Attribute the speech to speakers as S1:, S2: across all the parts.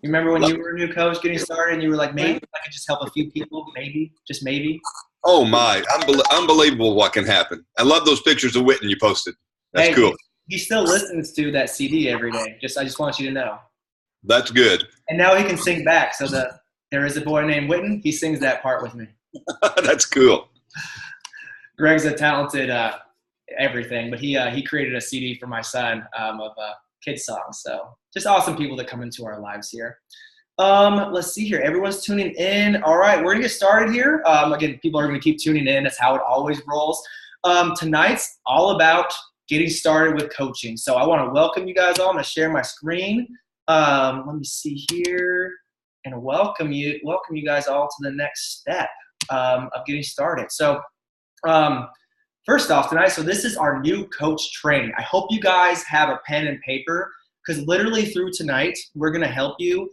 S1: You remember when you were a new coach getting started and you were like, maybe I could just help a few people, maybe, just maybe?
S2: Oh my, unbelievable what can happen. I love those pictures of Witten you posted. That's
S1: Hey,
S2: cool.
S1: he still listens to that CD every day. I just want you to know.
S2: That's good.
S1: And now he can sing back. So there is a boy named Witten. He sings that part with me.
S2: That's cool.
S1: Greg's a talented everything, but he created a CD for my son of kids songs. So just awesome people that come into our lives here. Let's see here. Everyone's tuning in. All right, we're gonna get started here. Again, people are gonna keep tuning in. That's how it always rolls. Tonight's all about getting started with coaching. So I want to welcome you guys all. I'm gonna share my screen. Let me see here and welcome you guys all to the next step of getting started. So first off tonight, so this is our new coach training. I hope you guys have a pen and paper because literally through tonight, we're gonna help you.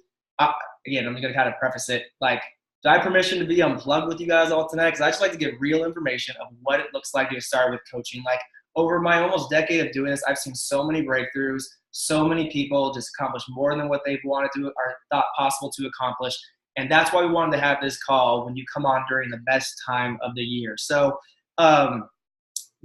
S1: Again, I'm gonna kind of preface it like, do I have permission to be unplugged with you guys all tonight? Because I just like to get real information of what it looks like to get started with coaching. Like over my almost decade of doing this, I've seen so many breakthroughs, so many people just accomplish more than what they've wanted to or thought possible to accomplish. And that's why we wanted to have this call when you come on during the best time of the year. So I'm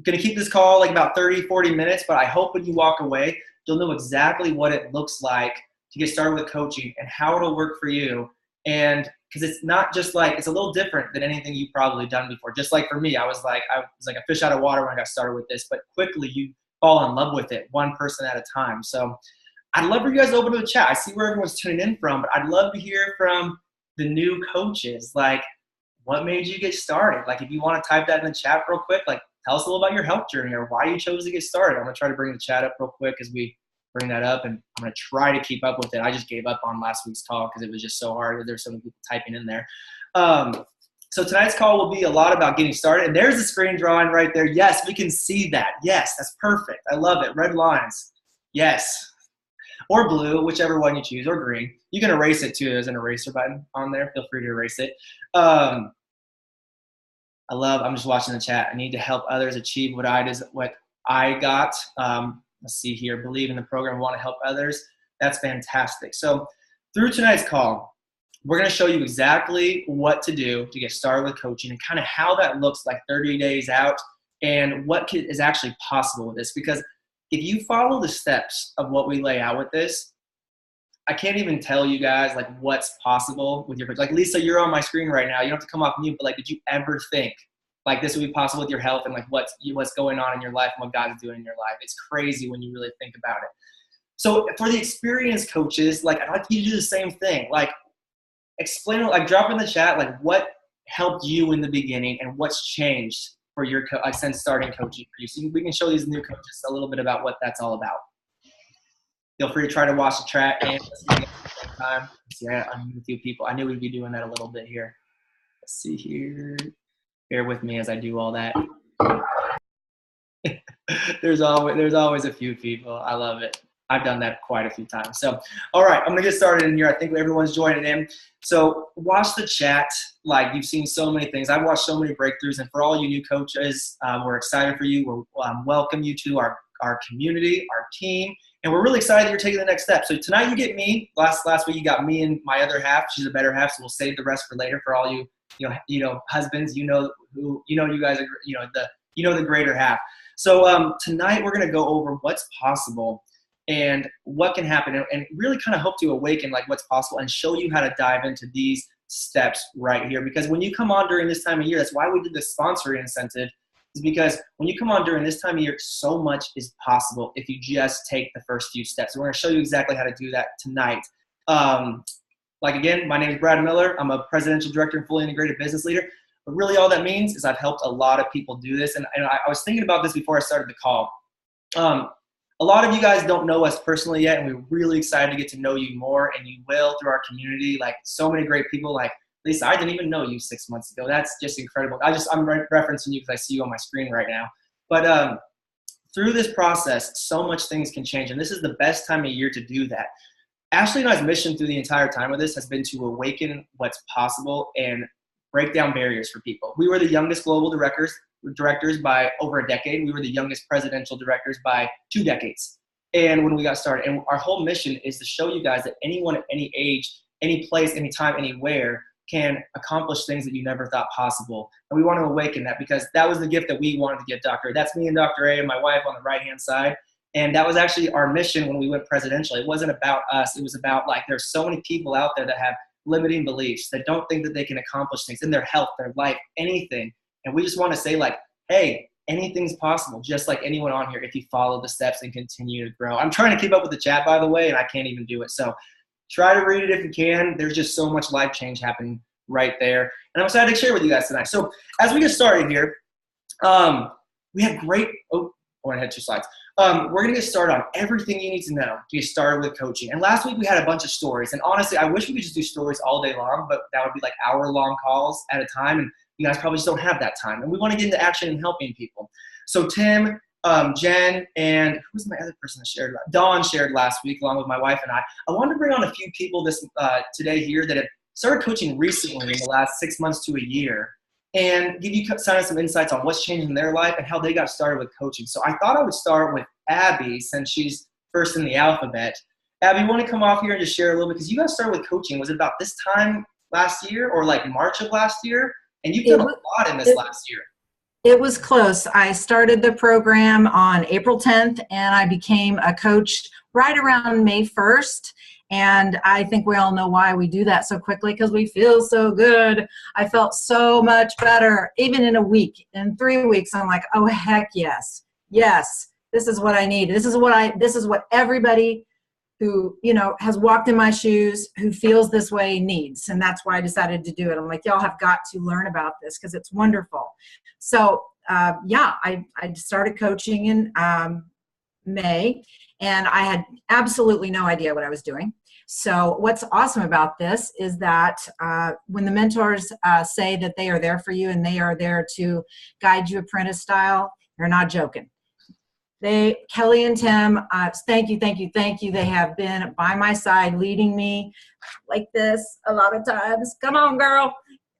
S1: gonna keep this call like about 30, 40 minutes, but I hope when you walk away, you'll know exactly what it looks like to get started with coaching and how it'll work for you. And because it's not just like, it's a little different than anything you've probably done before. Just like for me, I was like a fish out of water when I got started with this, but quickly you fall in love with it, one person at a time. So I'd love for you guys to open to the chat. I see where everyone's tuning in from, but I'd love to hear from the new coaches. Like, what made you get started? Like, if you want to type that in the chat real quick, like tell us a little about your health journey or why you chose to get started. I'm gonna try to bring the chat up real quick as we bring that up, and I'm going to try to keep up with it. I just gave up on last week's call because it was just so hard. There's so many people typing in there. So tonight's call will be a lot about getting started. And there's the screen drawing right there. Yes, we can see that. Yes, that's perfect. I love it. Red lines. Yes. Or blue, whichever one you choose, or green. You can erase it too. There's an eraser button on there. Feel free to erase it. I'm just watching the chat. I need to help others achieve what I got. Let's see here, believe in the program, want to help others. That's fantastic. So through tonight's call, we're going to show you exactly what to do to get started with coaching and kind of how that looks like 30 days out and what is actually possible with this. Because if you follow the steps of what we lay out with this, I can't even tell you guys like what's possible with your coach. Like Lisa, you're on my screen right now. You don't have to come off mute, but like, did you ever think like this would be possible with your health and like what's going on in your life and what God's doing in your life? It's crazy when you really think about it. So for the experienced coaches, like I'd like you to do the same thing. Like explain, like drop in the chat, like what helped you in the beginning and what's changed for your since starting coaching for you. So we can show these new coaches a little bit about what that's all about. Feel free to try to watch the track and listen at the same time. See, I'm with a few people. I knew we'd be doing that a little bit here. Let's see here. Bear with me as I do all that. There's always a few people. I love it. I've done that quite a few times. So, all right, I'm gonna get started in here. I think everyone's joining in. So watch the chat. Like you've seen so many things. I've watched so many breakthroughs, and for all you new coaches, we're excited for you. We're welcome you to our community, our team, and we're really excited that you're taking the next step. So tonight you get me. Last week you got me and my other half. She's a better half, so we'll save the rest for later for all you husbands. You guys are the greater half. So tonight we're gonna go over what's possible and what can happen, and really kind of hope to awaken like what's possible and show you how to dive into these steps right here. Because when you come on during this time of year, that's why we did the sponsoring incentive. Is because when you come on during this time of year, so much is possible if you just take the first few steps. So we're going to show you exactly how to do that tonight. Again, my name is Brad Miller. I'm a presidential director and fully integrated business leader. But really all that means is I've helped a lot of people do this. And I was thinking about this before I started the call. A lot of you guys don't know us personally yet, and we're really excited to get to know you more, and you will through our community. Like so many great people, like Lisa, I didn't even know you 6 months ago. That's just incredible. I'm referencing you because I see you on my screen right now. But through this process, so much things can change, and this is the best time of year to do that. Ashley and I's mission through the entire time of this has been to awaken what's possible and break down barriers for people. We were the youngest global directors by over a decade. We were the youngest presidential directors by 2 decades. And when we got started, and our whole mission is to show you guys that anyone at any age, any place, anytime, anywhere can accomplish things that you never thought possible. And we want to awaken that, because that was the gift that we wanted to give Dr. A. That's me and Dr. A and my wife on the right-hand side. And that was actually our mission when we went presidential. It wasn't about us. It was about, like, there's so many people out there that have limiting beliefs, that don't think that they can accomplish things in their health, their life, anything. And we just want to say, like, hey, anything's possible, just like anyone on here, if you follow the steps and continue to grow. I'm trying to keep up with the chat, by the way, and I can't even do it. So try to read it if you can. There's just so much life change happening right there. And I'm excited to share with you guys tonight. So as we get started here, we have great, I had 2 slides. We're going to get started on everything you need to know to get started with coaching. And last week we had a bunch of stories. And honestly, I wish we could just do stories all day long, but that would be like hour-long calls at a time. And you guys probably just don't have that time. And we want to get into action and helping people. So Tim, Jen, and who was my other person that shared? Dawn shared last week along with my wife and I. I wanted to bring on a few people today here that have started coaching recently in the last 6 months to a year, and give you some insights on what's changed in their life and how they got started with coaching. So I thought I would start with Abby, since she's first in the alphabet. Abby, you want to come off here and just share a little bit? Because you guys started with coaching. Was it about this time last year, or like March of last year? And you've done a lot in this last year.
S3: It was close. I started the program on April 10th, and I became a coach right around May 1st. And I think we all know why we do that so quickly, because we feel so good. I felt so much better, even in a week. In 3 weeks, I'm like, oh, heck yes. Yes, this is what I need. This is what everybody who, has walked in my shoes, who feels this way, needs. And that's why I decided to do it. I'm like, y'all have got to learn about this, because it's wonderful. So, I started coaching in May, and I had absolutely no idea what I was doing. So what's awesome about this is that when the mentors say that they are there for you and they are there to guide you apprentice style, they're not joking. Kelly and Tim, thank you. They have been by my side, leading me like this a lot of times. Come on, girl.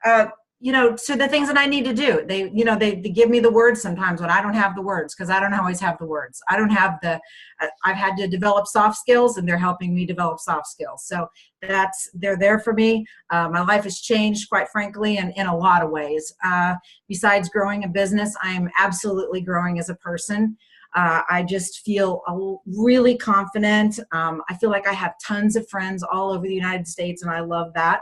S3: To the things that I need to do. They give me the words sometimes when I don't have the words, because I don't always have the words. I've had to develop soft skills, and they're helping me develop soft skills. So they're there for me. My life has changed, quite frankly, in a lot of ways. Besides growing a business, I am absolutely growing as a person. I just feel really confident. I feel like I have tons of friends all over the United States, and I love that.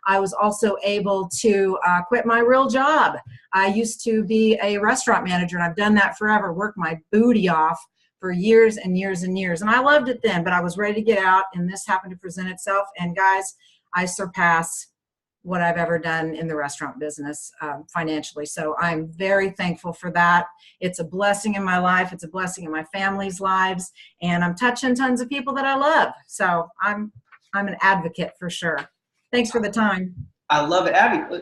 S3: I was also able to quit my real job. I used to be a restaurant manager, and I've done that forever, worked my booty off for years and years and years. And I loved it then, but I was ready to get out, and this happened to present itself. And guys, I surpass what I've ever done in the restaurant business financially. So I'm very thankful for that. It's a blessing in my life. It's a blessing in my family's lives. And I'm touching tons of people that I love. So I'm an advocate for sure. Thanks for the time.
S1: I love it. Abby,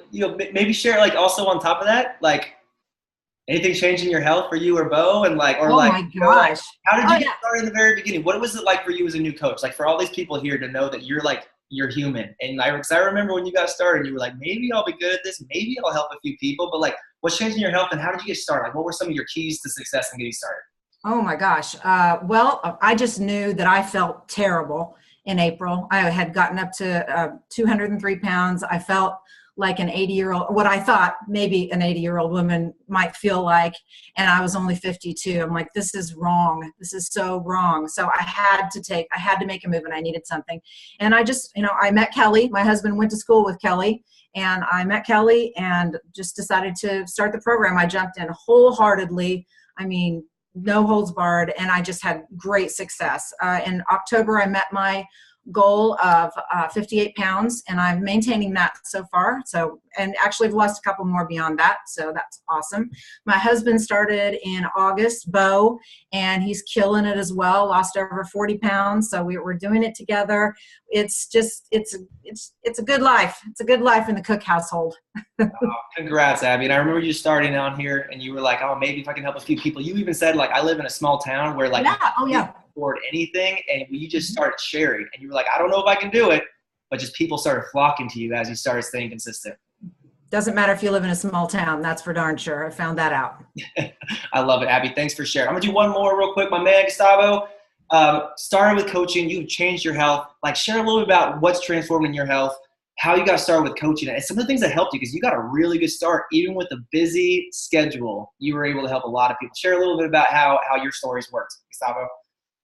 S1: maybe share, like, also on top of that, like, anything change in your health for you or Bo? And like, or
S3: oh
S1: like,
S3: my gosh.
S1: How did you get started in the very beginning? What was it like for you as a new coach? Like, for all these people here to know that you're human. And because I remember when you got started, you were like, maybe I'll be good at this. Maybe I'll help a few people. But like, what's changing your health, and how did you get started? Like, what were some of your keys to success in getting started?
S3: Oh my gosh. Well, I just knew that I felt terrible in April. I had gotten up to 203 pounds. I felt like an 80-year-old, what I thought maybe an 80-year-old woman might feel like, and I was only 52. I'm like, this is wrong. This is so wrong. So I had to make a move, and I needed something. And I just, I met Kelly. My husband went to school with Kelly, and I met Kelly and just decided to start the program. I jumped in wholeheartedly. I mean, no holds barred, and I just had great success. In October, I met my goal of 58 pounds, and I'm maintaining that so far. So, and actually I've lost a couple more beyond that. So that's awesome. My husband started in August, Bo, and he's killing it as well. Lost over 40 pounds. So we're doing it together. It's just, it's a good life. It's a good life in the Cook household.
S1: Congrats, Abby. And I remember you starting on here, and you were like, oh, maybe if I can help a few people. You even said, like, I live in a small town where, like, afford anything, and you just started sharing, and you were like, I don't know if I can do it, but just people started flocking to you as you started staying consistent.
S3: Doesn't matter if you live in a small town. That's for darn sure. I found that out.
S1: I love it, Abby. Thanks for sharing. I'm gonna do one more real quick. My man Gustavo, Started with coaching, you've changed your health. Like, share a little bit about what's transformed in your health, how you got started with coaching, and some of the things that helped you, because you got a really good start. Even with a busy schedule, you were able to help a lot of people. Share a little bit about how your stories worked, Gustavo.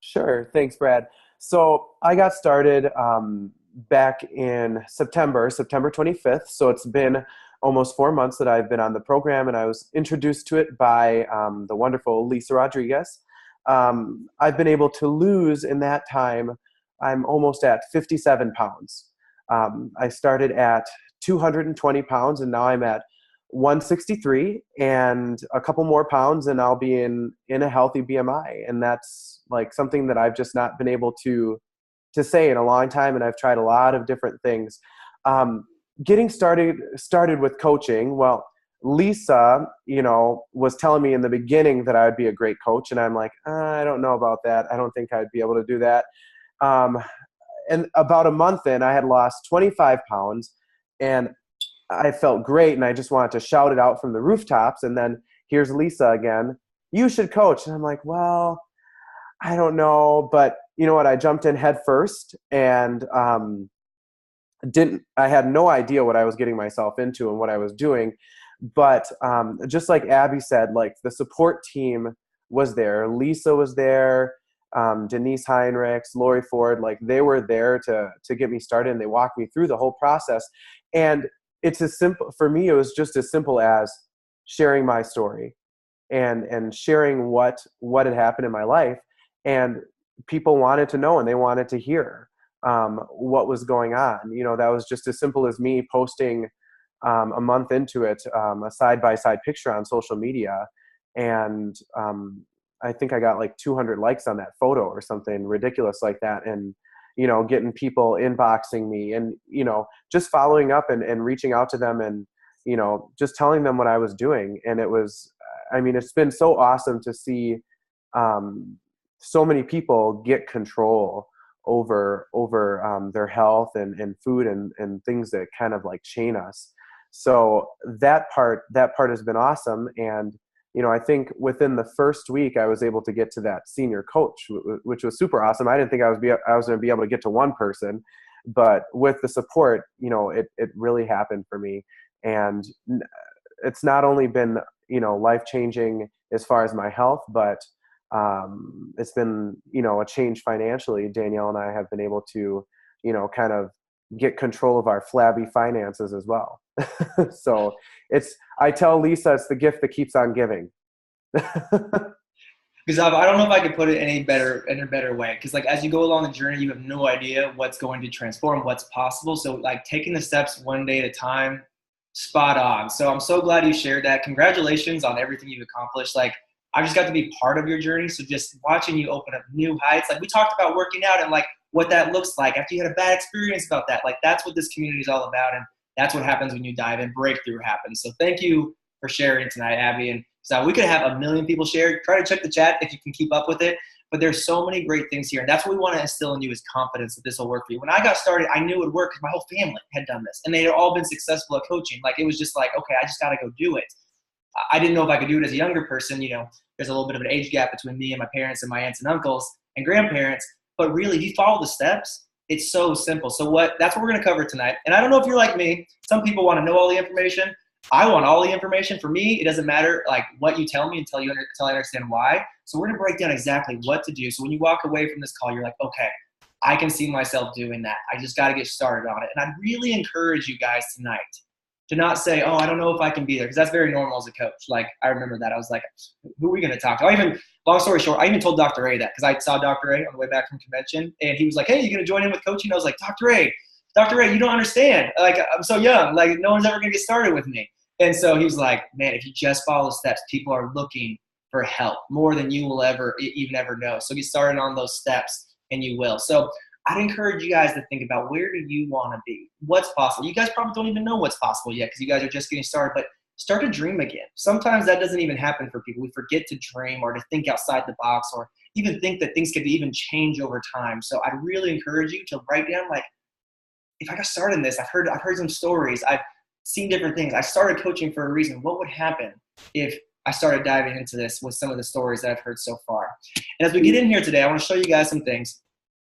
S4: Sure. Thanks, Brad. So I got started back in September 25th. So it's been almost 4 months that I've been on the program, and I was introduced to it by the wonderful Lisa Rodriguez. I've been able to lose in that time. I'm almost at 57 pounds. I started at 220 pounds, and now I'm at 163, and a couple more pounds and I'll be in a healthy BMI. And that's like something that I've just not been able to say in a long time. And I've tried a lot of different things. Getting started with coaching. Well, Lisa, was telling me in the beginning that I would be a great coach. And I'm like, I don't know about that. I don't think I'd be able to do that. And about a month in, I had lost 25 pounds and I felt great, and I just wanted to shout it out from the rooftops. And then here's Lisa again. You should coach. And I'm like, well, I don't know. But you know what? I jumped in head first and I had no idea what I was getting myself into and what I was doing. But just like Abby said, like the support team was there. Lisa was there. Denise Heinrichs, Lori Ford, like they were there to get me started, and they walked me through the whole process. And it's as simple for me. It was just as simple as sharing my story and sharing what had happened in my life. And people wanted to know, and they wanted to hear what was going on. That was just as simple as me posting a month into it, a side-by-side picture on social media. And I think I got like 200 likes on that photo or something ridiculous like that. And getting people inboxing me and, just following up and reaching out to them and, just telling them what I was doing. And it's been so awesome to see so many people get control over their health and food and things that kind of like chain us. So that part has been awesome. And, I think within the first week I was able to get to that senior coach, which was super awesome. I didn't think I was going to be able to get to one person, but with the support, it really happened for me. And it's not only been, life-changing as far as my health, but it's been, a change financially. Danielle and I have been able to, kind of get control of our flabby finances as well. So I tell Lisa, it's the gift that keeps on giving.
S1: Because I don't know if I could put it in a better way. Because like as you go along the journey, you have no idea what's going to transform, what's possible. So like taking the steps one day at a time, spot on. So I'm so glad you shared that. Congratulations on everything you've accomplished. Like I just got to be part of your journey. So just watching you open up new heights. Like we talked about working out and like what that looks like after you had a bad experience about that. Like that's what this community is all about. And that's what happens when you dive in. Breakthrough happens. So thank you for sharing tonight, Abby. And so we could have 1 million people share. Try to check the chat if you can keep up with it. But there's so many great things here. And that's what we want to instill in you is confidence that this will work for you. When I got started, I knew it would work because my whole family had done this. And they had all been successful at coaching. Like it was just like, okay, I just got to go do it. I didn't know if I could do it as a younger person. There's a little bit of an age gap between me and my parents and my aunts and uncles and grandparents. But really, if you follow the steps, it's so simple. So that's what we're going to cover tonight. And I don't know if you're like me. Some people want to know all the information. I want all the information. For me, it doesn't matter like what you tell me until I understand why. So we're going to break down exactly what to do. So when you walk away from this call, you're like, okay, I can see myself doing that. I just got to get started on it. And I really encourage you guys tonight to not say, oh, I don't know if I can be there. Because that's very normal as a coach. Like I remember that. I was like, who are we going to talk to? Long story short, I even told Dr. A that because I saw Dr. A on the way back from convention. And he was like, hey, you going to join in with coaching? I was like, Dr. A, you don't understand. Like, I'm so young. Like, no one's ever going to get started with me. And so he was like, man, if you just follow the steps, people are looking for help more than you will ever know. So get started on those steps and you will. So I'd encourage you guys to think about where do you want to be? What's possible? You guys probably don't even know what's possible yet because you guys are just getting started, but start to dream again. Sometimes that doesn't even happen for people. We forget to dream or to think outside the box or even think that things could even change over time. So I'd really encourage you to write down like, if I got started in this, I've heard some stories. I've seen different things. I started coaching for a reason. What would happen if I started diving into this with some of the stories that I've heard so far. And as we get in here today, I want to show you guys some things.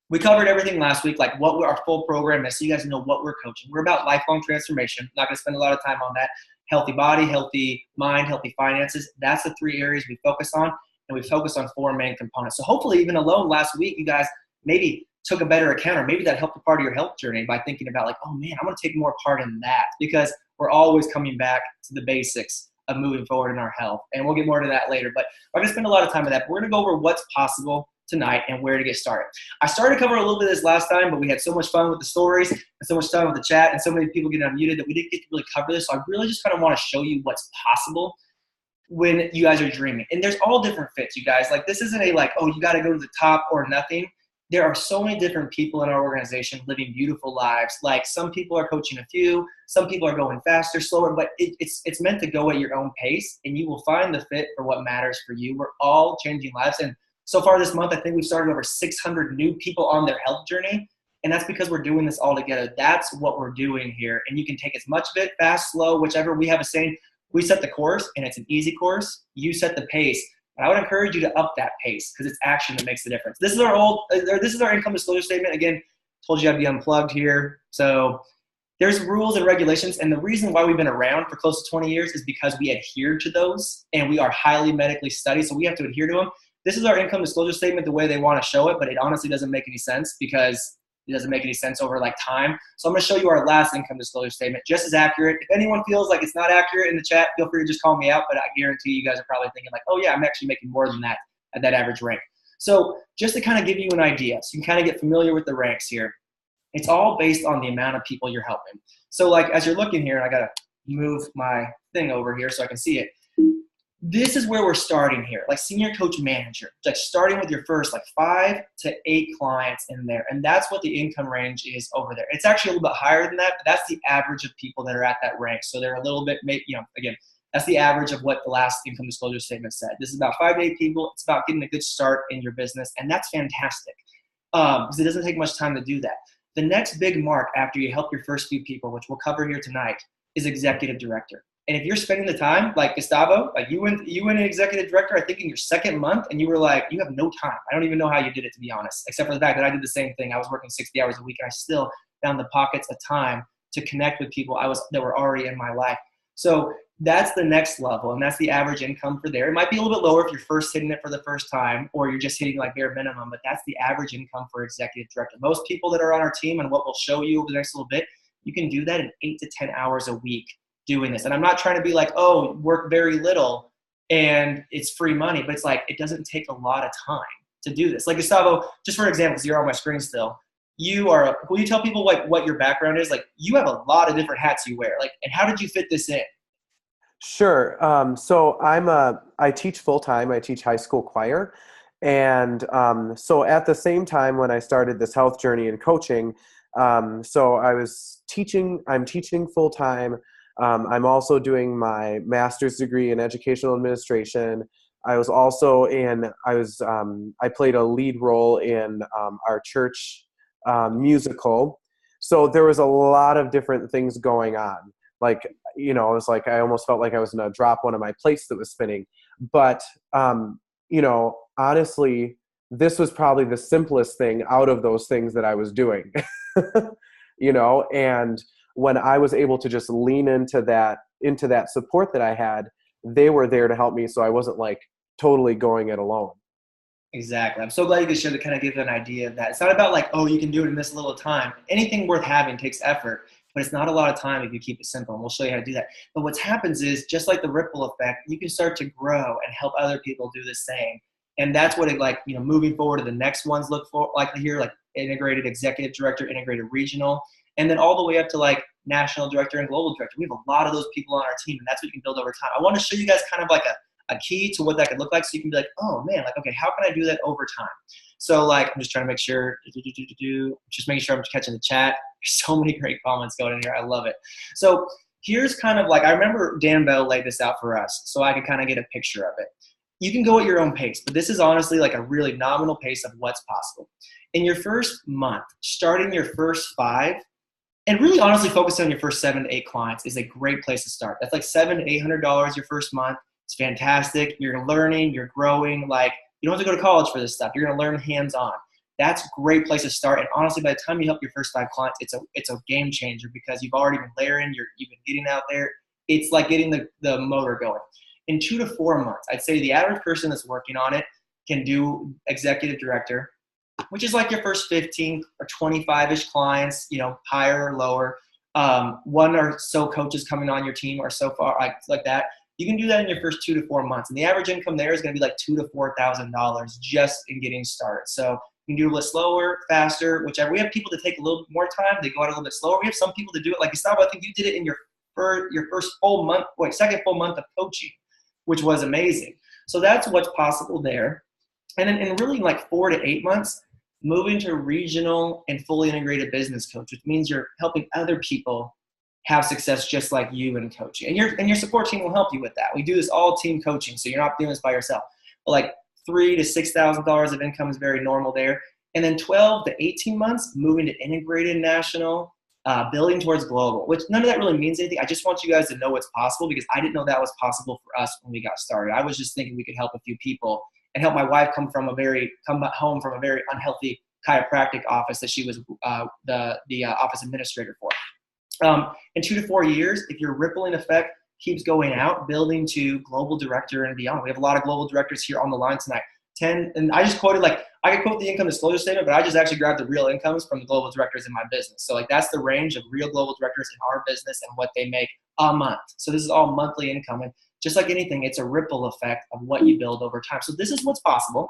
S1: We covered everything last week, like what our full program is, so you guys know what we're coaching. We're about lifelong transformation. Not going to spend a lot of time on that. Healthy body, healthy mind, healthy finances. That's the 3 areas we focus on, and we focus on 4 main components. So hopefully even alone last week, you guys maybe took a better account, or maybe that helped a part of your health journey by thinking about like, oh man, I'm going to take more part in that, because we're always coming back to the basics of moving forward in our health. And we'll get more to that later, but we're going to spend a lot of time on that. But we're going to go over what's possible tonight and where to get started. I started covering a little bit of this last time, but we had so much fun with the stories and so much fun with the chat and so many people getting unmuted that we didn't get to really cover this. So I really just kind of want to show you what's possible when you guys are dreaming. And there's all different fits, you guys. Like, this isn't a like, oh, you got to go to the top or nothing. There are so many different people in our organization living beautiful lives. Like, some people are coaching a few, some people are going faster, slower, but it's meant to go at your own pace, and you will find the fit for what matters for you. We're all changing lives. And so far this month, I think we've started over 600 new people on their health journey. And that's because we're doing this all together. That's what we're doing here. And you can take as much of it, fast, slow, whichever. We have a saying, we set the course, and it's an easy course. You set the pace. And I would encourage you to up that pace, because it's action that makes the difference. This is our income disclosure statement. Again, told you I'd be unplugged here. So there's rules and regulations. And the reason why we've been around for close to 20 years is because we adhere to those, and we are highly medically studied. So we have to adhere to them. This is our income disclosure statement the way they want to show it, but it honestly doesn't make any sense, because it doesn't make any sense over like time. So I'm going to show you our last income disclosure statement, just as accurate. If anyone feels like it's not accurate in the chat, feel free to just call me out, but I guarantee you guys are probably thinking like, oh yeah, I'm actually making more than that at that average rank. So just to kind of give you an idea, so you can kind of get familiar with the ranks here, it's all based on the amount of people you're helping. So like, as you're looking here, I got to move my thing over here so I can see it. This is where we're starting here, like senior coach manager, like starting with your first like 5 to 8 clients in there. And that's what the income range is over there. It's actually a little bit higher than that, but that's the average of people that are at that rank. So they're a little bit, again, that's the average of what the last income disclosure statement said. This is about 5 to 8 people. It's about getting a good start in your business. And that's fantastic, because it doesn't take much time to do that. The next big mark after you help your first few people, which we'll cover here tonight, is executive director. And if you're spending the time, like Gustavo, like you went an executive director, I think in your 2nd month, and you were like, you have no time. I don't even know how you did it, to be honest, except for the fact that I did the same thing. I was working 60 hours a week, and I still found the pockets of time to connect with people that were already in my life. So that's the next level, and that's the average income for there. It might be a little bit lower if you're first hitting it for the first time, or you're just hitting like bare minimum, but that's the average income for executive director. Most people that are on our team, and what we'll show you over the next little bit, you can do that in 8 to 10 hours a week doing this. And I'm not trying to be like, oh, work very little and it's free money, but it's like, it doesn't take a lot of time to do this. Like Gustavo, just for example, because you're on my screen still, will you tell people like what your background is? Like, you have a lot of different hats you wear. Like, and how did you fit this in?
S4: Sure. So I teach full time. I teach high school choir. And so at the same time when I started this health journey and coaching, so I'm teaching full time. I'm also doing my master's degree in educational administration. I was also I played a lead role in our church musical. So there was a lot of different things going on. Like, it was like, I almost felt like I was going to drop one of my plates that was spinning. But, honestly, this was probably the simplest thing out of those things that I was doing, and when I was able to just lean into that support that I had, they were there to help me. So I wasn't like totally going it alone.
S1: Exactly. I'm so glad you could share to kind of give an idea of that. It's not about like, oh, you can do it in this little time. Anything worth having takes effort, but it's not a lot of time if you keep it simple. And we'll show you how to do that. But what happens is, just like the ripple effect, you can start to grow and help other people do the same. And that's what moving forward to the next ones look for, like here, like integrated executive director, integrated regional, and then all the way up to like national director and global director. We have a lot of those people on our team, and that's what you can build over time. I want to show you guys kind of like a key to what that could look like, so you can be like, oh man, like, okay, how can I do that over time? So like, I'm just trying to make sure, just making sure I'm catching the chat. There's so many great comments going in here. I love it. So here's kind of like, I remember Dan Bell laid this out for us so I could kind of get a picture of it. You can go at your own pace, but this is honestly like a really nominal pace of what's possible. In your first month, starting your first 5, and really honestly focusing on your first 7 to 8 clients is a great place to start. That's like $700 to $800 your first month. It's fantastic. You're learning, you're growing. Like, you don't have to go to college for this stuff. You're going to learn hands-on. That's a great place to start. And honestly, by the time you help your first 5 clients, it's a game changer because you've already been layering, you've been getting out there. It's like getting the motor going. In 2 to 4 months, I'd say the average person that's working on it can do executive director, which is like your first 15 or 25-ish clients, higher or lower. 1 or so coaches coming on your team or so far like that. You can do that in your first 2 to 4 months. And the average income there is going to be like $2,000 to $4,000 just in getting started. So you can do a little slower, faster, whichever. We have people that take a little bit more time. They go out a little bit slower. We have some people that do it like Gustavo. I think you did it in your first full month, second full month of coaching, which was amazing. So that's what's possible there. And then in really like 4 to 8 months, moving to regional and fully integrated business coach, which means you're helping other people have success just like you in coaching. And your support team will help you with that. We do this all team coaching, so you're not doing this by yourself. But like $3,000 to $6,000 of income is very normal there. And then 12 to 18 months, moving to integrated national, building towards global, which none of that really means anything. I just want you guys to know what's possible because I didn't know that was possible for us when we got started. I was just thinking we could help a few people and help my wife come home from a very unhealthy chiropractic office that she was the office administrator for. In 2 to 4 years, if your rippling effect keeps going out, building to global director and beyond. We have a lot of global directors here on the line tonight. 10, and I just quoted, like, I could quote the income disclosure statement, but I just actually grabbed the real incomes from the global directors in my business. So like that's the range of real global directors in our business and what they make a month. So this is all monthly income. And just like anything, it's a ripple effect of what you build over time. So this is what's possible.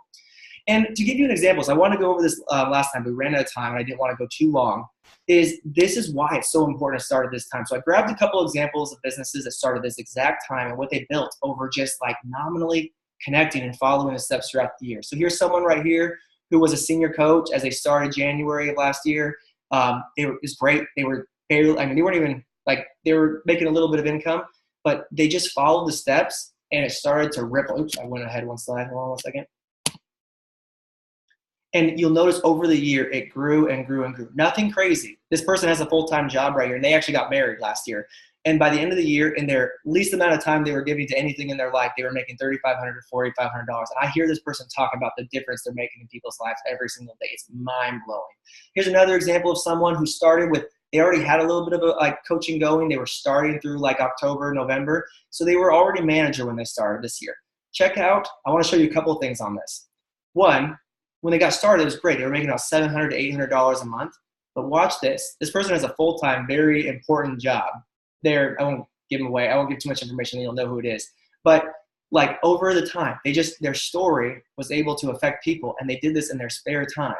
S1: And to give you an example, so I want to go over this last time, but we ran out of time and I didn't want to go too long, this is why it's so important to start at this time. So I grabbed a couple examples of businesses that started this exact time and what they built over just like nominally connecting and following the steps throughout the year. So here's someone right here who was a senior coach as they started January of last year. It was great. They were barely, they weren't even like, they were making a little bit of income, but they just followed the steps and it started to ripple. Oops, I went ahead one slide. Hold on one second. And you'll notice over the year, it grew and grew and grew. Nothing crazy. This person has a full-time job right here, and they actually got married last year. And by the end of the year, in their least amount of time they were giving to anything in their life, they were making $3,500 to $4,500. And I hear this person talk about the difference they're making in people's lives every single day. It's mind-blowing. Here's another example of someone who started with, they already had a little bit of coaching going. They were starting through like October, November. So they were already manager when they started this year. Check out, I want to show you a couple of things on this. One, when they got started, it was great. They were making about $700 to $800 a month. But watch this. This person has a full-time, very important job. I won't give them away. I won't give too much information. You'll know who it is. But like over the time, their story was able to affect people, and they did this in their spare time.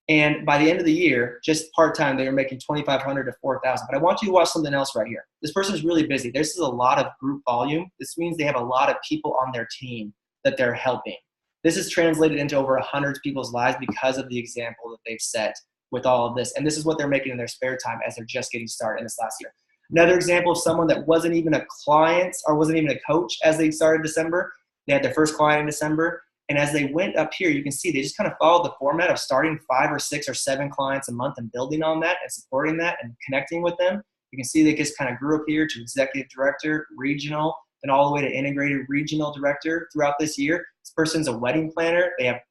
S1: And by the end of the year, just part-time, they were making $2,500 to $4,000. But I want you to watch something else right here. This person is really busy. This is a lot of group volume. This means they have a lot of people on their team that they're helping. This is translated into over 100 people's lives because of the example that they've set with all of this. And this is what they're making in their spare time as they're just getting started in this last year. Another example of someone that wasn't even a client or wasn't even a coach as they started December. They had their first client in December. And as they went up here, you can see they just kind of followed the format of starting 5 or 6 or 7 clients a month and building on that and supporting that and connecting with them. You can see they just kind of grew up here to executive director, regional, and all the way to integrated regional director throughout this year. This person's a wedding planner. They have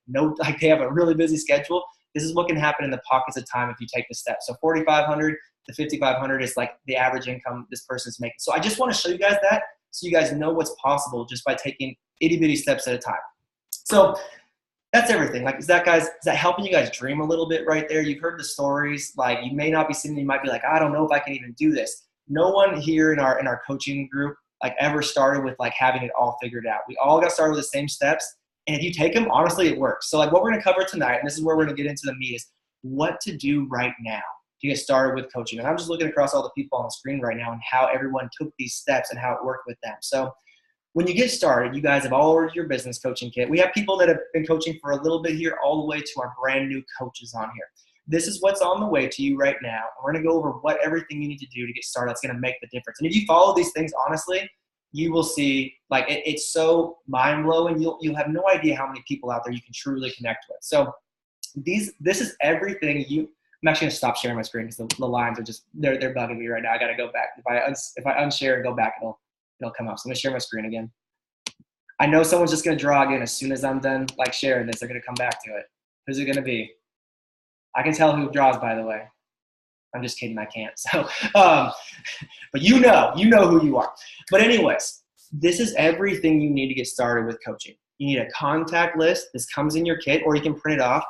S1: a really busy schedule. This is what can happen in the pockets of time if you take the steps. So $4,500 to $5,500 is like the average income this person's making. So I just want to show you guys that so you guys know what's possible just by taking itty bitty steps at a time. So that's everything. Like, is that helping you guys dream a little bit right there? You've heard the stories. Like, you may not be sitting, you might be like, I don't know if I can even do this. No one here in our coaching group ever started with having it all figured out. We all got started with the same steps. And if you take them, honestly, it works. So what we're going to cover tonight, and this is where we're going to get into the meat, is what to do right now to get started with coaching. And I'm just looking across all the people on the screen right now and how everyone took these steps and how it worked with them. So when you get started, you guys have all ordered your business coaching kit. We have people that have been coaching for a little bit here all the way to our brand new coaches on here. This is what's on the way to you right now. We're going to go over what everything you need to do to get started that's going to make the difference. And if you follow these things, honestly, you will see it's so mind-blowing. You'll have no idea how many people out there you can truly connect with. So this is everything I'm actually going to stop sharing my screen because the lines are just, they're bugging me right now. I got to go back. If I unshare and go back, it'll come up. So I'm going to share my screen again. I know someone's just going to draw again as soon as I'm done like sharing this. They're going to come back to it. Who's it going to be? I can tell who draws, by the way. I'm just kidding. I can't. So, but you know who you are. But anyways, this is everything you need to get started with coaching. You need a contact list. This comes in your kit, or you can print it off,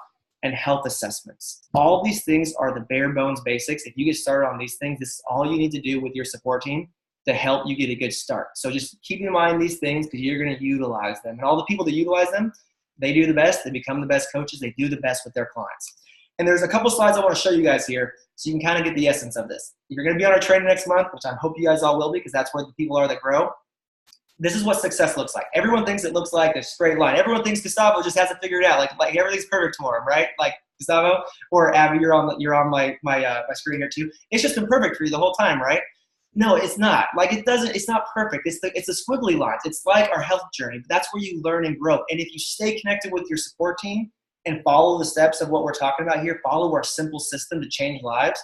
S1: and health assessments. All these things are the bare bones basics. If you get started on these things, this is all you need to do with your support team to help you get a good start. So just keep in mind these things, because you're going to utilize them. And all the people that utilize them, they do the best. They become the best coaches. They do the best with their clients. And there's a couple slides I want to show you guys here so you can kind of get the essence of this. You're going to be on our training next month, which I hope you guys all will be, because that's where the people are that grow. This is what success looks like. Everyone thinks it looks like a straight line. Everyone thinks Gustavo just hasn't figured it out. Like everything's perfect for him, right? Like Gustavo or Abby, you're on my screen here too. It's just been perfect for you the whole time, right? No, it's not. Like it's not perfect. It's the squiggly lines. It's like our health journey. That's where you learn and grow. And if you stay connected with your support team and follow the steps of what we're talking about here, follow our simple system to change lives,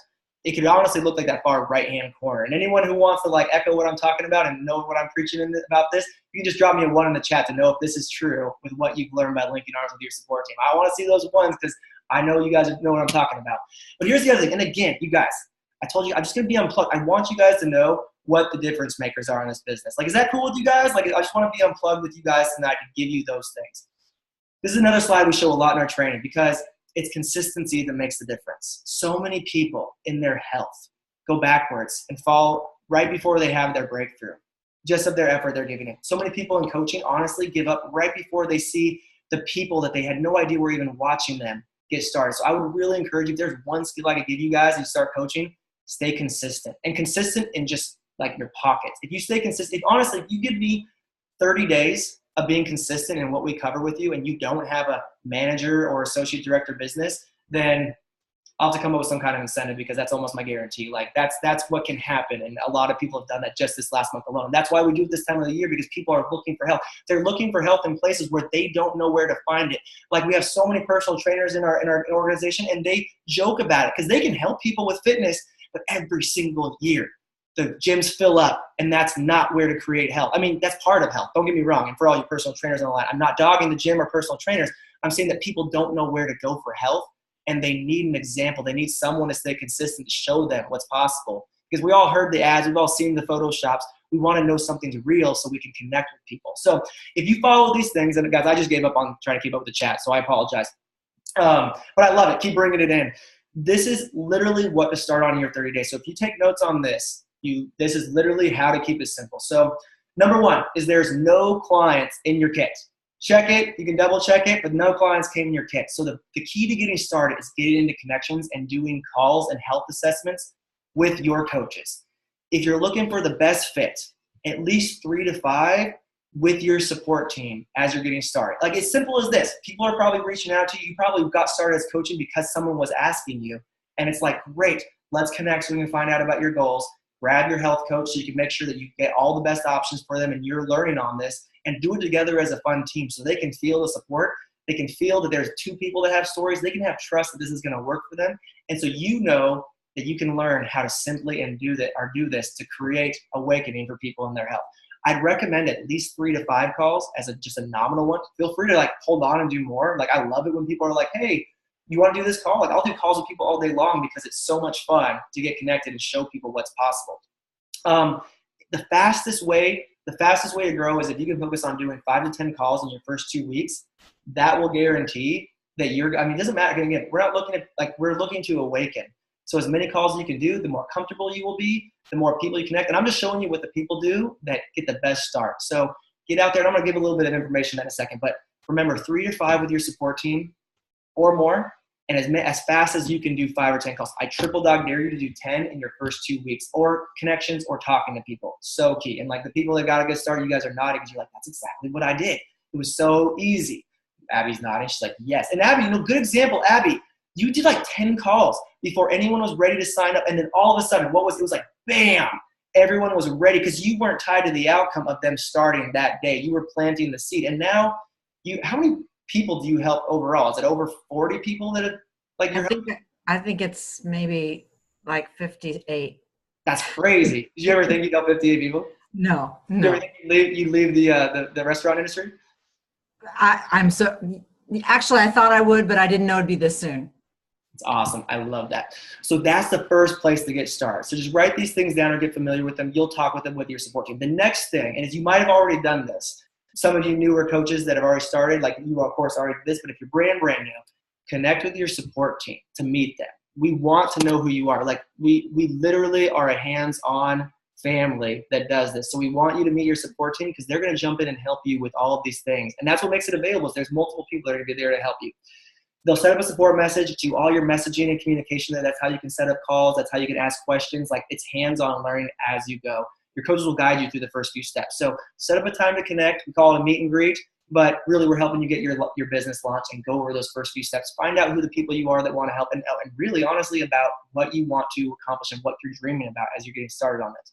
S1: it could honestly look like that far right-hand corner. And anyone who wants to like echo what I'm talking about and know what I'm preaching about this, you can just drop me a 1 in the chat to know if this is true with what you've learned by linking arms with your support team. I want to see those ones, because I know you guys know what I'm talking about. But here's the other thing. And again, you guys, I told you I'm just going to be unplugged. I want you guys to know what the difference makers are in this business. Like, is that cool with you guys? Like, I just want to be unplugged with you guys tonight to give you those things. This is another slide we show a lot in our training, because it's consistency that makes the difference. So many people in their health go backwards and fall right before they have their breakthrough, just of their effort they're giving it. So many people in coaching honestly give up right before they see the people that they had no idea were even watching them get started. So I would really encourage you, if there's one skill I could give you guys as you start coaching, stay consistent. And consistent in just like your pockets. If you stay consistent, honestly, if you give me 30 days of being consistent in what we cover with you, and you don't have a manager or associate director business, then I'll have to come up with some kind of incentive, because that's almost my guarantee. Like that's what can happen. And a lot of people have done that just this last month alone. That's why we do it this time of the year, because people are looking for help. They're looking for help in places where they don't know where to find it. Like, we have so many personal trainers in our organization, and they joke about it because they can help people with fitness, but every single year the gyms fill up, and that's not where to create health. I mean, that's part of health. Don't get me wrong. And for all you personal trainers on the line, I'm not dogging the gym or personal trainers. I'm saying that people don't know where to go for health, and they need an example. They need someone to stay consistent to show them what's possible. Because we all heard the ads. We've all seen the Photoshops. We want to know something's real so we can connect with people. So if you follow these things, and guys, I just gave up on trying to keep up with the chat, so I apologize. But I love it. Keep bringing it in. This is literally what to start on in your 30 days. So if you take notes on this, this is literally how to keep it simple. So number 1 is there's no clients in your kit. Check it. You can double check it, but no clients came in your kit. So the key to getting started is getting into connections and doing calls and health assessments with your coaches. If you're looking for the best fit, at least 3 to 5 with your support team as you're getting started. Like, as simple as this. People are probably reaching out to you. You probably got started as coaching because someone was asking you. And it's like, great, let's connect so we can find out about your goals. Grab your health coach so you can make sure that you get all the best options for them, and you're learning on this, and do it together as a fun team so they can feel the support. They can feel that there's 2 people that have stories. They can have trust that this is going to work for them. And so you know that you can learn how to simply do this to create awakening for people in their health. I'd recommend at least 3 to 5 calls as just a nominal one. Feel free to like hold on and do more. Like, I love it when people are like, hey, you want to do this call? Like, I'll do calls with people all day long, because it's so much fun to get connected and show people what's possible. The fastest way to grow is if you can focus on doing 5 to 10 calls in your first 2 weeks. That will guarantee that it doesn't matter. Again, we're looking to awaken. So as many calls as you can do, the more comfortable you will be, the more people you connect. And I'm just showing you what the people do that get the best start. So get out there, and I'm going to give a little bit of information in a second. But remember, 3 to 5 with your support team or more, and as fast as you can do 5 or 10 calls. I triple dog dare you to do 10 in your first 2 weeks, or connections or talking to people. So key. And like, the people that got to get started, you guys are nodding because you're like, that's exactly what I did. It was so easy. Abby's nodding. She's like, yes. And Abby, good example. Abby, you did like 10 calls before anyone was ready to sign up. And then all of a sudden, it was like, bam, everyone was ready, because you weren't tied to the outcome of them starting that day. You were planting the seed. And now how many people do you help overall? Is it over 40 people that have, like, you're helping?
S3: I think it's maybe like 58.
S1: That's crazy. Did you ever think you'd help 58 people?
S3: No,
S1: You ever
S3: no.
S1: think you leave the restaurant industry?
S3: I'm so, actually, I thought I would, but I didn't know it'd be this soon.
S1: It's awesome. I love that. So that's the first place to get started. So just write these things down or get familiar with them. You'll talk with them with your support team. The next thing, and as you might have already done this, some of you newer coaches that have already started, like you of course already did this, but if you're brand new, connect with your support team to meet them. We want to know who you are. Like we literally are a hands-on family that does this. So we want you to meet your support team because they're going to jump in and help you with all of these things. And that's what makes it available is there's multiple people that are going to be there to help you. They'll set up a support message, do all your messaging and communication there. That's how you can set up calls. That's how you can ask questions. Like it's hands-on learning as you go. Your coaches will guide you through the first few steps. So set up a time to connect. We call it a meet and greet, but really we're helping you get your business launched and go over those first few steps. Find out who the people you are that want to help and really honestly about what you want to accomplish and what you're dreaming about as you're getting started on this.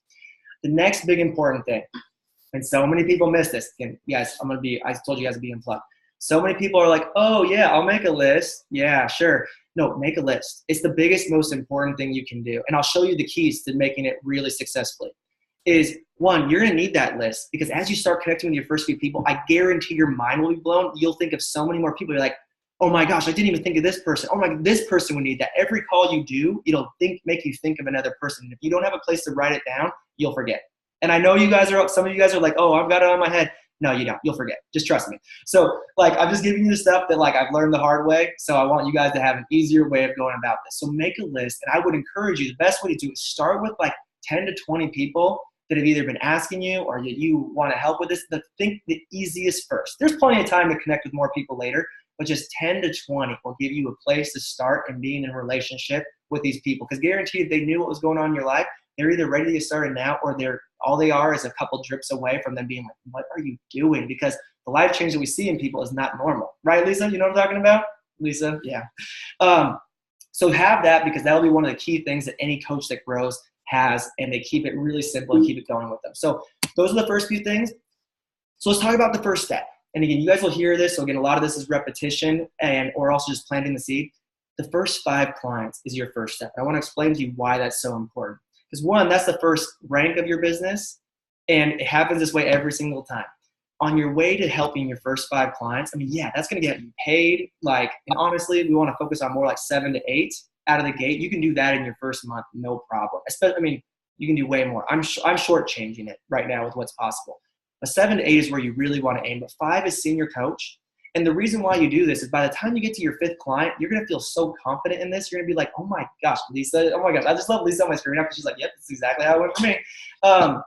S1: The next big important thing, and so many people miss this. And yes, I told you guys to be unplugged. So many people are like, oh yeah, I'll make a list. Yeah, sure. No, make a list. It's the biggest, most important thing you can do. And I'll show you the keys to making it really successfully. Is one, you're gonna need that list because as you start connecting with your first few people, I guarantee your mind will be blown. You'll think of so many more people. You're like, oh my gosh, I didn't even think of this person. Oh my, this person would need that. Every call you do, it'll make you think of another person. And if you don't have a place to write it down, you'll forget. And I know some of you guys are like, oh, I've got it on my head. No, you don't. You'll forget. Just trust me. So like, I'm just giving you the stuff that like I've learned the hard way. So I want you guys to have an easier way of going about this. So make a list. And I would encourage you, the best way to do it is start with like 10 to 20 people that have either been asking you or that you want to help with this. Think the easiest first. There's plenty of time to connect with more people later, but just 10 to 20 will give you a place to start and being in a relationship with these people. Because guaranteed, if they knew what was going on in your life, they're either ready to get started now or all they are is a couple drips away from them being like, what are you doing? Because the life change that we see in people is not normal. Right, Lisa? You know what I'm talking about? Lisa? Yeah. So have that because that'll be one of the key things that any coach that grows has, and they keep it really simple and keep it going with them. So those are the first few things. So let's talk about the first step. And again, you guys will hear this. So again, a lot of this is repetition or also just planting the seed. The first 5 clients is your first step. I want to explain to you why that's so important. Because one, that's the first rank of your business, and it happens this way every single time. On your way to helping your first 5 clients, I mean, yeah, that's going to get you paid. Like, and honestly, we want to focus on more like 7 to 8 out of the gate. You can do that in your first month, no problem. I mean, you can do way more. I'm shortchanging it right now with what's possible. But 7 to 8 is where you really want to aim. But 5 is senior coach. And the reason why you do this is by the time you get to your 5th client, you're going to feel so confident in this. You're going to be like, oh my gosh, Lisa, oh my gosh, I just love Lisa on my screen now because she's like, yep, that's exactly how it went for me.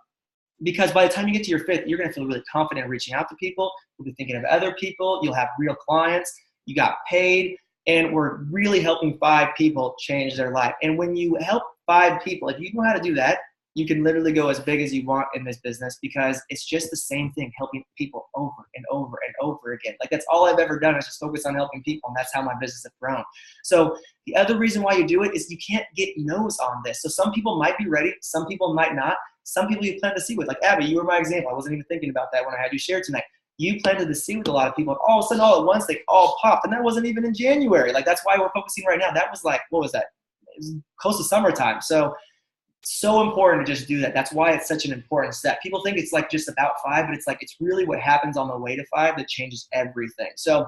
S1: Because by the time you get to your 5th, you're going to feel really confident in reaching out to people. You'll be thinking of other people. You'll have real clients. You got paid. And we're really helping 5 people change their life. And when you help 5 people, if you know how to do that, you can literally go as big as you want in this business because it's just the same thing, helping people over and over and over again. Like that's all I've ever done is just focus on helping people, and that's how my business has grown. So the other reason why you do it is you can't get no's on this. So some people might be ready, some people might not. Some people you plan to see with, like Abby, you were my example. I wasn't even thinking about that when I had you share tonight. You planted the seed with a lot of people. All of a sudden, all at once, they all popped, and that wasn't even in January. Like that's why we're focusing right now. That was like, what was that? It was close to summertime. So important to just do that. That's why it's such an important step. People think it's like just about 5, but it's like it's really what happens on the way to 5 that changes everything. So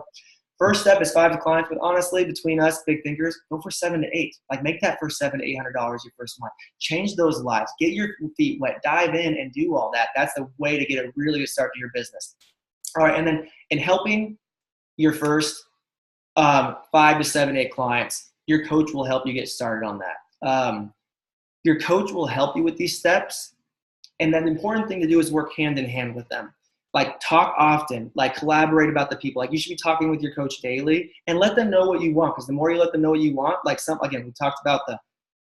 S1: first step is 5 to clients, but honestly, between us big thinkers, go for 7 to 8. Like make that first $700 to $800 your first month. Change those lives. Get your feet wet. Dive in and do all that. That's the way to get a really good start to your business. All right, and then in helping your first 5 to 7, 8 clients, your coach will help you get started on that. Your coach will help you with these steps. And then the important thing to do is work hand in hand with them. Like talk often, like collaborate about the people. Like you should be talking with your coach daily and let them know what you want. Because the more you let them know what you want, like again, we talked about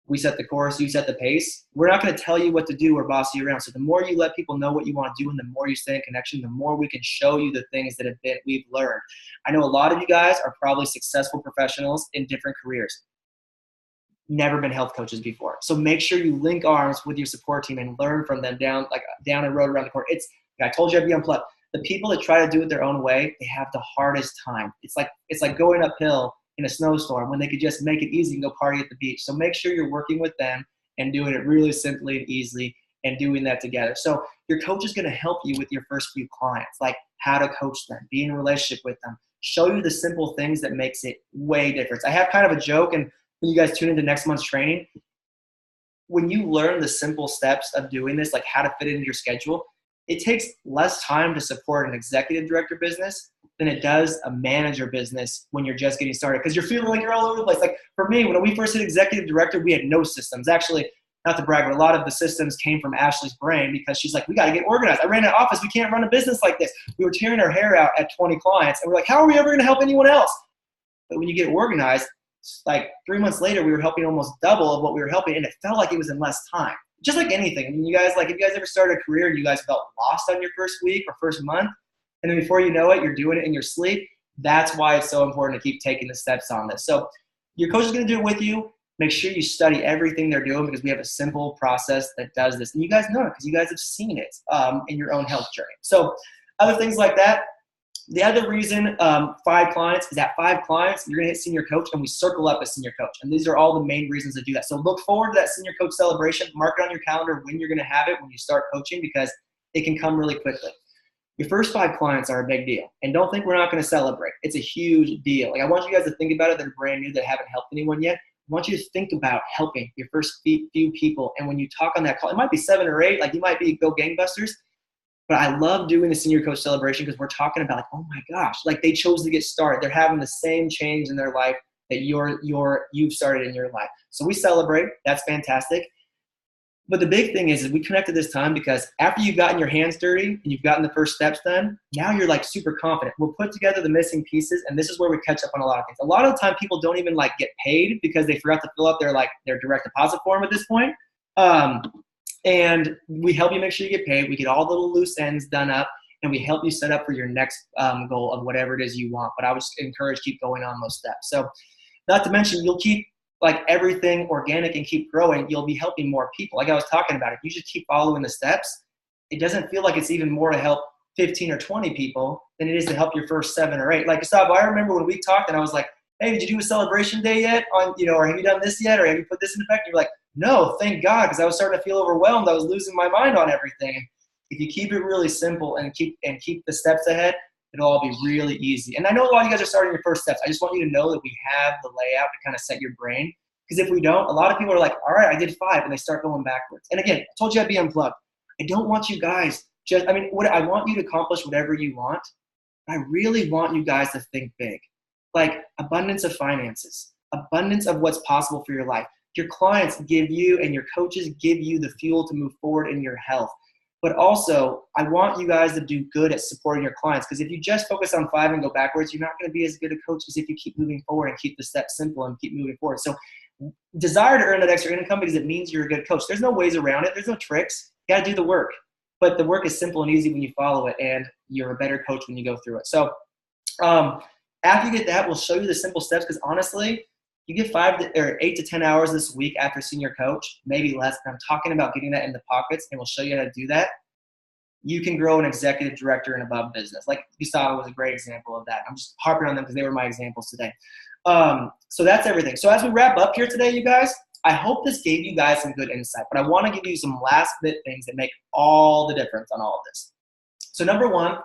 S1: we set the course, you set the pace. We're not going to tell you what to do or boss you around. So the more you let people know what you want to do and the more you stay in connection, the more we can show you the things that we've learned. I know a lot of you guys are probably successful professionals in different careers. Never been health coaches before. So make sure you link arms with your support team and learn from them down a road around the corner. I told you I'd be unplugged. The people that try to do it their own way, they have the hardest time. It's like going uphill in a snowstorm when they could just make it easy and go party at the beach. So make sure you're working with them and doing it really simply and easily. and doing that together. So your coach is going to help you with your first few clients, like how to coach them, be in a relationship with them, show you the simple things that makes it way different. I have kind of a joke, and when you guys tune into next month's training, when you learn the simple steps of doing this, like how to fit it into your schedule, it takes less time to support an executive director business than it does a manager business when you're just getting started, because you're feeling like you're all over the place. Like for me, when we first hit executive director, we had no systems. Actually, not to brag, but a lot of the systems came from Ashley's brain, because she's like, we got to get organized. I ran an office. We can't run a business like this. We were tearing our hair out at 20 clients, and we're like, how are we ever going to help anyone else? But when you get organized, like 3 months later, we were helping almost double of what we were helping, and it felt like it was in less time. Just like anything. I mean, you guys, like if you guys ever started a career and you guys felt lost on your first week or first month, and then before you know it, you're doing it in your sleep, that's why it's so important to keep taking the steps on this. So your coach is going to do it with you. Make sure you study everything they're doing, because we have a simple process that does this. And you guys know it because you guys have seen it in your own health journey. So other things like that. The other reason 5 clients is that 5 clients, you're going to hit senior coach, and we circle up as senior coach. And these are all the main reasons to do that. So look forward to that senior coach celebration. Mark it on your calendar when you're going to have it when you start coaching, because it can come really quickly. Your first 5 clients are a big deal. And don't think we're not going to celebrate. It's a huge deal. Like I want you guys to think about it that are brand new, that haven't helped anyone yet. I want you to think about helping your first few people. And when you talk on that call, it might be 7 or 8, like you might be go gangbusters. But I love doing the senior coach celebration, because we're talking about like, oh my gosh, like they chose to get started. They're having the same change in their life that you've started in your life. So we celebrate. That's fantastic. But the big thing is we connected this time because after you've gotten your hands dirty and you've gotten the first steps done, now you're like super confident. We'll put together the missing pieces, and this is where we catch up on a lot of things. A lot of the time people don't even like get paid because they forgot to fill out their direct deposit form at this point. And we help you make sure you get paid. We get all the little loose ends done up, and we help you set up for your next goal of whatever it is you want. But I would just encourage keep going on those steps. So not to mention, you'll keep like everything organic and keep growing. You'll be helping more people. Like I was talking about, if you just keep following the steps, it doesn't feel like it's even more to help 15 or 20 people than it is to help your first 7 or 8. Like Gustavo, I remember when we talked and I was like, hey, did you do a celebration day yet on, or have you done this yet? Or have you put this in effect? And you're like, no, thank God. Cause I was starting to feel overwhelmed. I was losing my mind on everything. If you keep it really simple and keep the steps ahead, it'll all be really easy. And I know a lot of you guys are starting your first steps. I just want you to know that we have the layout to kind of set your brain. Because if we don't, a lot of people are like, all right, I did 5, and they start going backwards. And again, I told you I'd be unplugged. I don't want you guys I want you to accomplish whatever you want. I really want you guys to think big. Like abundance of finances, abundance of what's possible for your life. Your clients give you and your coaches give you the fuel to move forward in your health. But also, I want you guys to do good at supporting your clients, because if you just focus on 5 and go backwards, you're not going to be as good a coach as if you keep moving forward and keep the steps simple and keep moving forward. So desire to earn that extra income because it means you're a good coach. There's no ways around it. There's no tricks. You got to do the work. But the work is simple and easy when you follow it, and you're a better coach when you go through it. So after you get that, we'll show you the simple steps, because honestly, you get 8 to 10 hours this week after senior coach, maybe less. And I'm talking about getting that in the pockets, and we'll show you how to do that. You can grow an executive director and above business. Like Gustavo was a great example of that. I'm just harping on them because they were my examples today. So that's everything. So as we wrap up here today, you guys, I hope this gave you guys some good insight, but I want to give you some last bit things that make all the difference on all of this. So number 1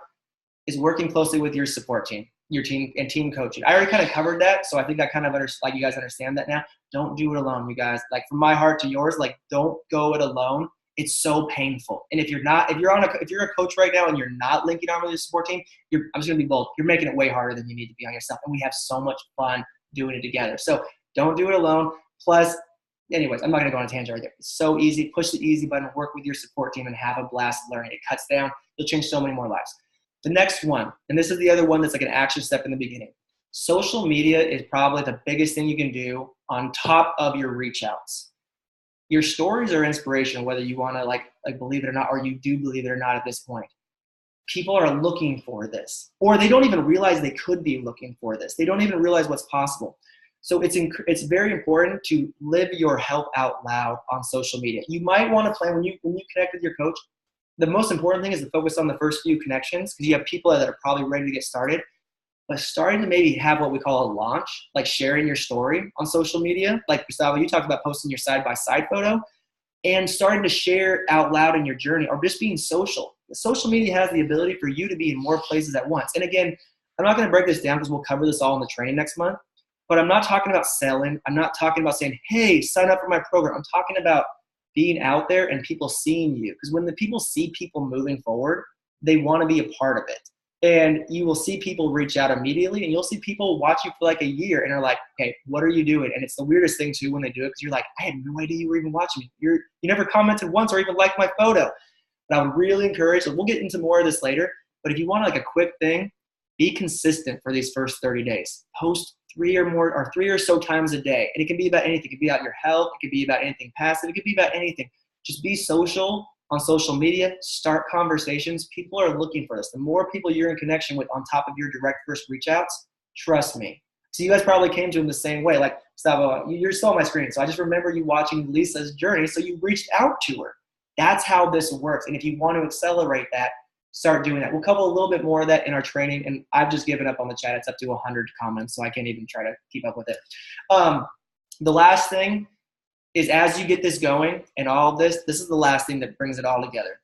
S1: is working closely with your support team, your team and team coaching. I already kind of covered that. So I think I kind of like you guys understand that now. Don't do it alone, you guys. Like from my heart to yours, like don't go it alone. It's so painful. And if you're a coach right now and you're not linking arm with your support team, I'm just gonna be bold. You're making it way harder than you need to be on yourself. And we have so much fun doing it together. So don't do it alone. Plus, anyways, I'm not gonna go on a tangent right there. It's so easy. Push the easy button, work with your support team, and have a blast learning. It cuts down. You'll change so many more lives. The next one, and this is the other one that's like an action step in the beginning. Social media is probably the biggest thing you can do on top of your reach outs. Your stories are inspirational, whether you want to like believe it or not, or you do believe it or not at this point. People are looking for this, or they don't even realize they could be looking for this. They don't even realize what's possible. So it's very important to live your health out loud on social media. You might want to plan when you connect with your coach. The most important thing is to focus on the first few connections, because you have people that are probably ready to get started. But starting to maybe have what we call a launch, like sharing your story on social media. Like Gustavo, you talked about posting your side-by-side photo. and starting to share out loud in your journey, or just being social. Social media has the ability for you to be in more places at once. And again, I'm not going to break this down because we'll cover this all in the training next month, but I'm not talking about selling. I'm not talking about saying, hey, sign up for my program. I'm talking about being out there and people seeing you. Because when the people see people moving forward, they want to be a part of it. And you will see people reach out immediately, and you'll see people watch you for like a year and are like, hey, what are you doing? And it's the weirdest thing too when they do it, because you're like, I had no idea you were even watching me. You never commented once or even liked my photo. But I would really encourage, so we'll get into more of this later, but if you want like a quick thing, be consistent for these first 30 days. Post 3 or so times a day. And it can be about anything. It could be about your health. It could be about anything passive. It could be about anything. Just be social on social media. Start conversations. People are looking for this. The more people you're in connection with on top of your direct first reach outs, trust me. So you guys probably came to him the same way. Like, Gustavo, you're still on my screen. So I just remember you watching Lisa's journey. So you reached out to her. That's how this works. And if you want to accelerate that, start doing that. We'll cover a little bit more of that in our training. And I've just given up on the chat. It's up to 100 comments, so I can't even try to keep up with it. The last thing is, as you get this going and all of this, this is the last thing that brings it all together.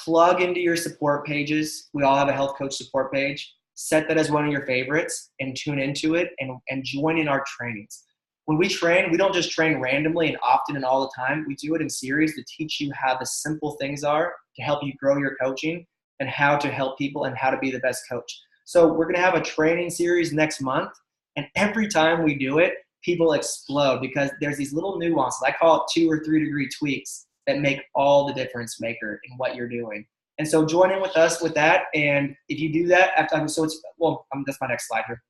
S1: Plug into your support pages. We all have a health coach support page. Set that as one of your favorites and tune into it and join in our trainings. When we train, we don't just train randomly and often and all the time. We do it in series to teach you how the simple things are to help you grow your coaching and how to help people and how to be the best coach. So we're going to have a training series next month. And every time we do it, people explode because there's these little nuances. I call it 2 or 3 degree tweaks that make all the difference maker in what you're doing. And so join in with us with that. And if you do that, that's my next slide here.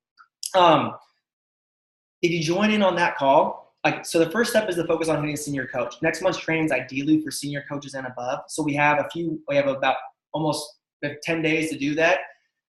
S1: If you join in on that call, so the first step is to focus on hitting senior coach. Next month's training is ideally for senior coaches and above. So we have about almost 10 days to do that.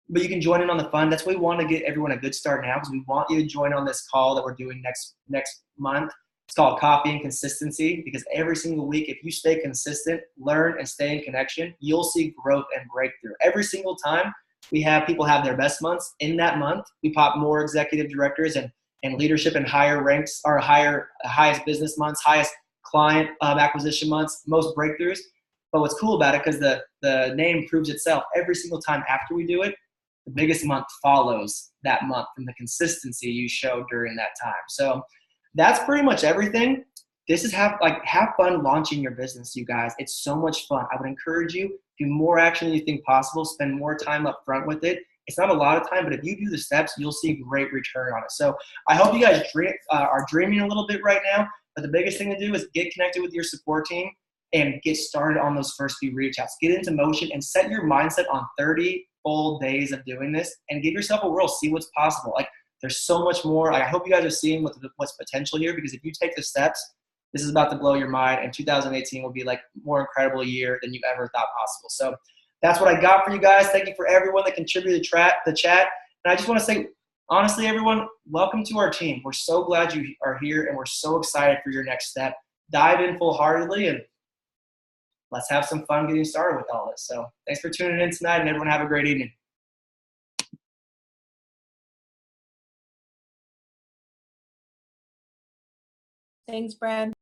S1: But you can join in on the fun. That's why we want to get everyone a good start now, because we want you to join on this call that we're doing next month. It's called Coffee and Consistency, because every single week, if you stay consistent, learn, and stay in connection, you'll see growth and breakthrough. Every single time we have people have their best months, in that month, we pop more executive directors and leadership and higher ranks, or highest business months, highest client acquisition months, most breakthroughs. But what's cool about it, because the name proves itself, every single time after we do it, the biggest month follows that month from the consistency you showed during that time. So that's pretty much everything. This is have fun launching your business, you guys. It's so much fun. I would encourage you, do more action than you think possible. Spend more time up front with it. It's not a lot of time, but if you do the steps, you'll see great return on it. So I hope you guys are dreaming a little bit right now. But the biggest thing to do is get connected with your support team and get started on those first few reach outs. Get into motion and set your mindset on 30 full days of doing this and give yourself a whirl. See what's possible. There's so much more. I hope you guys are seeing what's potential here, because if you take the steps, this is about to blow your mind, and 2018 will be more incredible year than you've ever thought possible. So that's what I got for you guys. Thank you for everyone that contributed to the chat. And I just want to say, honestly, everyone, welcome to our team. We're so glad you are here, and we're so excited for your next step. Dive in full-heartedly, and let's have some fun getting started with all this. So thanks for tuning in tonight, and everyone have a great evening.
S5: Thanks, Brad.